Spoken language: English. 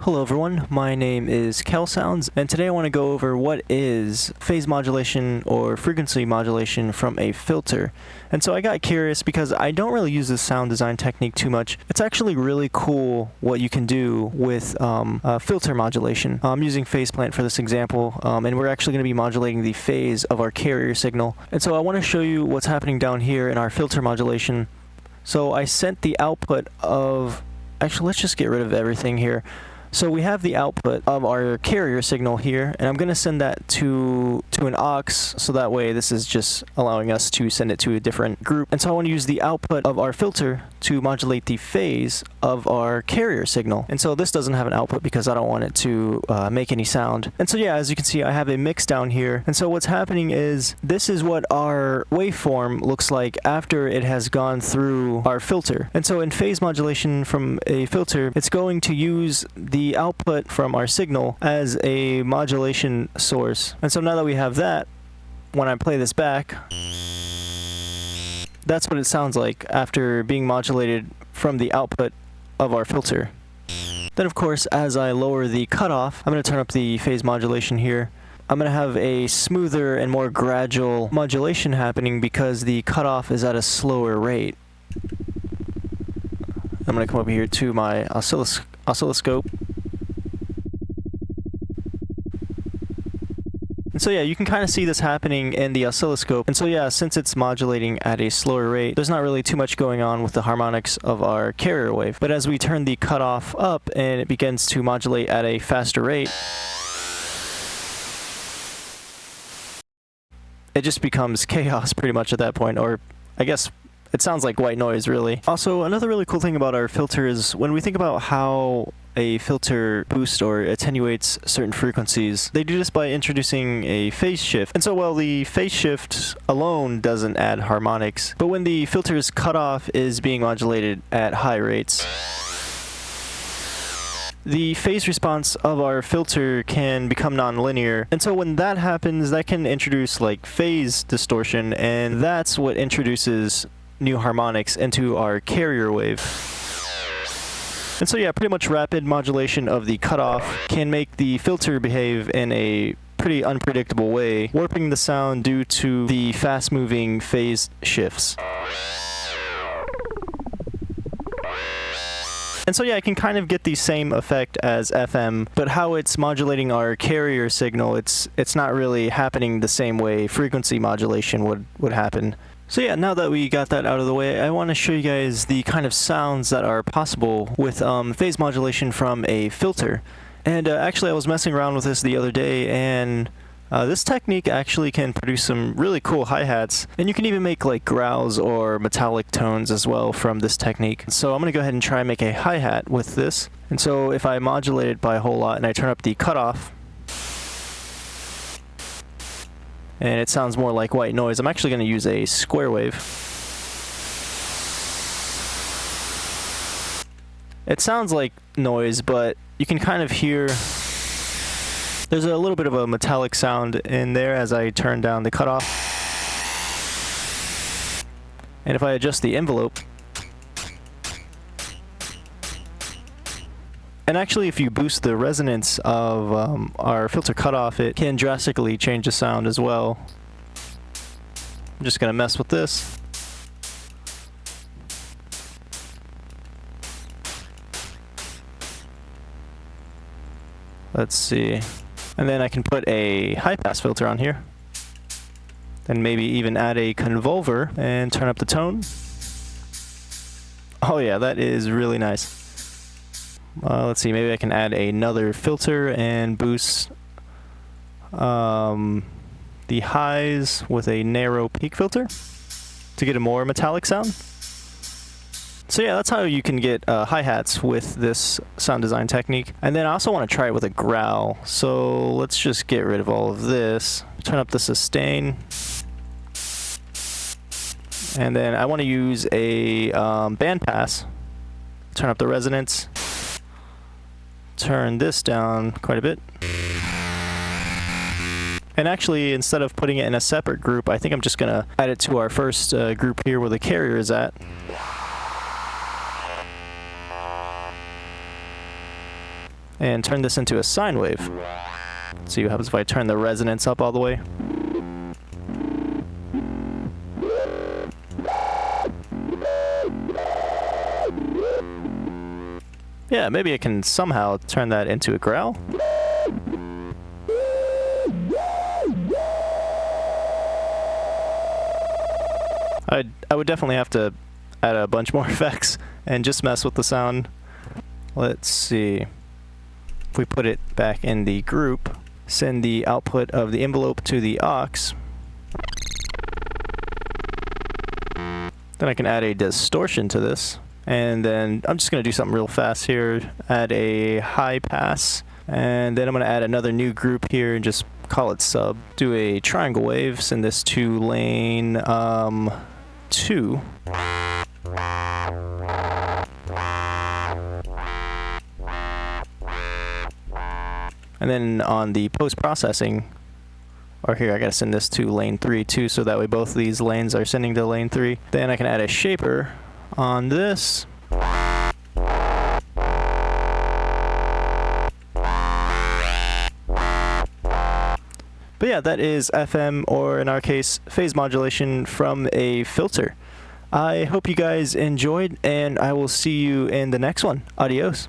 Hello everyone, my name is KelSounds, and today I want to go over what is phase modulation or frequency modulation from a filter. And so I got curious because I don't really use this sound design technique too much. It's actually really cool what you can do with filter modulation. I'm using phase plant for this example, and we're actually going to be modulating the phase of our carrier signal. And so I want to show you what's happening down here in our filter modulation. So I sent the output of... Actually, let's just get rid of everything here. So we have the output of our carrier signal here, and I'm going to send that to an aux, so that way this is just allowing us to send it to a different group. And so I want to use the output of our filter to modulate the phase of our carrier signal. And so this doesn't have an output because I don't want it to make any sound. And so yeah, as you can see, I have a mix down here. And so what's happening is this is what our waveform looks like after it has gone through our filter. And so in phase modulation from a filter, it's going to use the output from our signal as a modulation source. And so now that we have that, when I play this back, that's what it sounds like after being modulated from the output of our filter. Then of course, as I lower the cutoff, I'm going to turn up the phase modulation here. I'm going to have a smoother and more gradual modulation happening because the cutoff is at a slower rate. I'm going to come over here to my oscilloscope. And so yeah, you can kind of see this happening in the oscilloscope. And so yeah, since it's modulating at a slower rate, there's not really too much going on with the harmonics of our carrier wave. But as we turn the cutoff up and it begins to modulate at a faster rate, it just becomes chaos pretty much at that point, or I guess it sounds like white noise, really. Also, another really cool thing about our filter is when we think about how a filter boosts or attenuates certain frequencies, they do this by introducing a phase shift. And so while the phase shift alone doesn't add harmonics, but when the filter's cutoff is being modulated at high rates, the phase response of our filter can become nonlinear. And so when that happens, that can introduce like phase distortion, and that's what introduces new harmonics into our carrier wave. And so yeah, pretty much rapid modulation of the cutoff can make the filter behave in a pretty unpredictable way, warping the sound due to the fast-moving phase shifts. And so yeah, I can kind of get the same effect as FM, but how it's modulating our carrier signal, it's not really happening the same way frequency modulation would happen. So yeah, now that we got that out of the way, I want to show you guys the kind of sounds that are possible with phase modulation from a filter. And actually I was messing around with this the other day, and this technique actually can produce some really cool hi-hats, and you can even make like growls or metallic tones as well from this technique. So I'm going to go ahead and try and make a hi-hat with this. And so if I modulate it by a whole lot and I turn up the cutoff, and it sounds more like white noise, I'm actually going to use a square wave. It sounds like noise, but you can kind of hear there's a little bit of a metallic sound in there as I turn down the cutoff. And if I adjust the envelope, and actually if you boost the resonance of our filter cutoff, it can drastically change the sound as well. I'm just going to mess with this. Let's see. And then I can put a high-pass filter on here. Then maybe even add a convolver and turn up the tone. Oh yeah, that is really nice. Let's see, maybe I can add another filter and boost the highs with a narrow peak filter to get a more metallic sound. So yeah, that's how you can get hi-hats with this sound design technique. And then I also want to try it with a growl. So let's just get rid of all of this. Turn up the sustain. And then I want to use a bandpass. Turn up the resonance. Turn this down quite a bit. And actually, instead of putting it in a separate group, I think I'm just going to add it to our first group here where the carrier is at. and turn this into a sine wave. See what happens if I turn the resonance up all the way. Yeah, maybe I can somehow turn that into a growl. I would definitely have to add a bunch more effects and just mess with the sound. Let's see. If we put it back in the group, send the output of the envelope to the aux, then I can add a distortion to this. And then I'm just going to do something real fast here. Add a high pass. And then I'm going to add another new group here and just call it sub. Do a triangle wave. Send this to lane 2. And then on the post-processing, or here I gotta send this to lane 3 too, so that way both of these lanes are sending to lane 3. Then I can add a shaper on this. But yeah, that is FM, or in our case, phase modulation from a filter. I hope you guys enjoyed, and I will see you in the next one. Adios.